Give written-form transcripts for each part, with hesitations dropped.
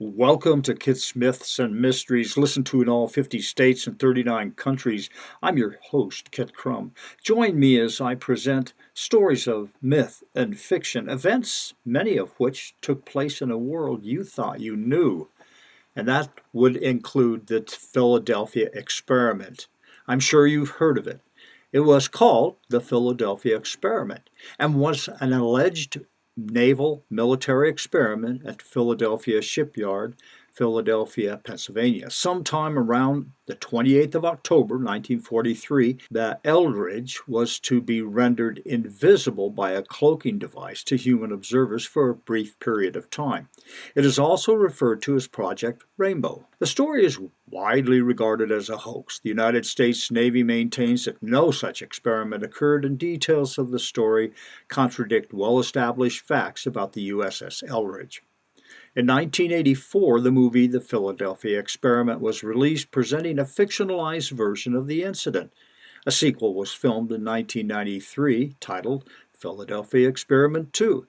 Welcome to Kids Myths and Mysteries, listened to in all 50 states and 39 countries. I'm your host, Kit Crum. Join me as I present stories of myth and fiction, events, many of which took place in a world you thought you knew. And that would include the Philadelphia experiment. I'm sure you've heard of it. It was called the Philadelphia experiment and was an alleged naval military experiment at Philadelphia Shipyard, Philadelphia, Pennsylvania. Sometime around the 28th of October, 1943, the Eldridge was to be rendered invisible by a cloaking device to human observers for a brief period of time. It is also referred to as Project Rainbow. The story is widely regarded as a hoax. The United States Navy maintains that no such experiment occurred, and details of the story contradict well-established facts about the USS Eldridge. In 1984, the movie The Philadelphia Experiment was released, presenting a fictionalized version of the incident. A sequel was filmed in 1993 titled Philadelphia Experiment 2,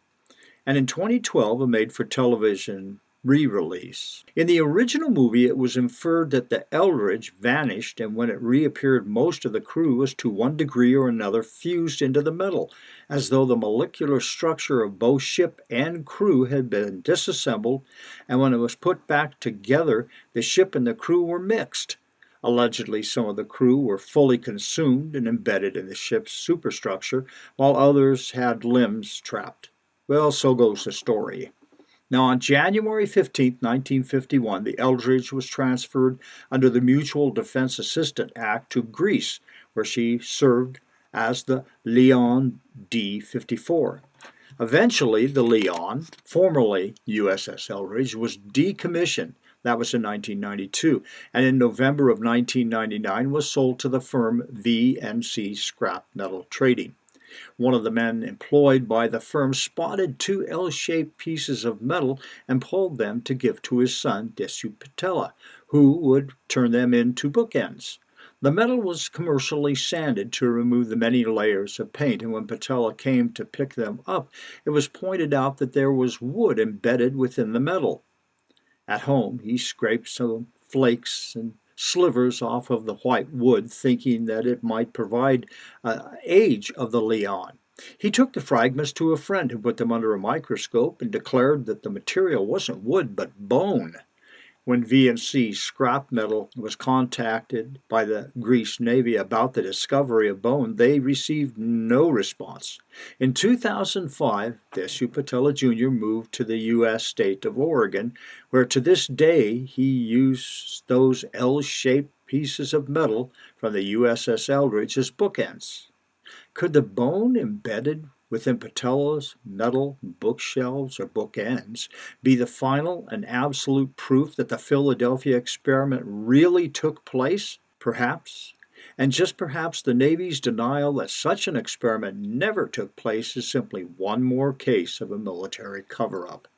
and in 2012 a made-for-television re-release. In the original movie, it was inferred that the Eldridge vanished, and when it reappeared, most of the crew was to one degree or another fused into the metal, as though the molecular structure of both ship and crew had been disassembled, and when it was put back together, the ship and the crew were mixed. Allegedly, some of the crew were fully consumed and embedded in the ship's superstructure, while others had limbs trapped. Well, so goes the story. Now, on January 15, 1951, the Eldridge was transferred under the Mutual Defense Assistance Act to Greece, where she served as the Leon D-54. Eventually, the Leon, formerly USS Eldridge, was decommissioned. That was in 1992, and in November of 1999 was sold to the firm VNC Scrap Metal Trading. One of the men employed by the firm spotted two L-shaped pieces of metal and pulled them to give to his son, Desu Patella, who would turn them into bookends. The metal was commercially sanded to remove the many layers of paint, and when Patella came to pick them up, it was pointed out that there was wood embedded within the metal. At home, he scraped some flakes and slivers off of the white wood, thinking that it might provide age of the Leon. He took the fragments to a friend who put them under a microscope and declared that the material wasn't wood but bone. When VNC Scrap Metal was contacted by the Greece Navy about the discovery of bone, they received no response. In 2005, Desu Patella Jr. moved to the U.S. state of Oregon, where to this day he used those L-shaped pieces of metal from the USS Eldridge as bookends. Could the bone embedded within Patella's metal bookshelves or bookends be the final and absolute proof that the Philadelphia experiment really took place? Perhaps. And just perhaps the Navy's denial that such an experiment never took place is simply one more case of a military cover-up.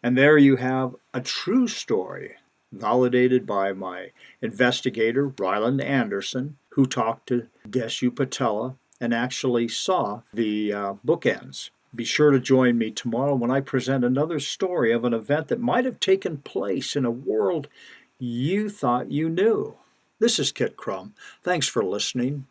And there you have a true story, validated by my investigator, Ryland Anderson, who talked to Desu Patella and actually saw the bookends. Be sure to join me tomorrow when I present another story of an event that might have taken place in a world you thought you knew. This is Kit Crum. Thanks for listening.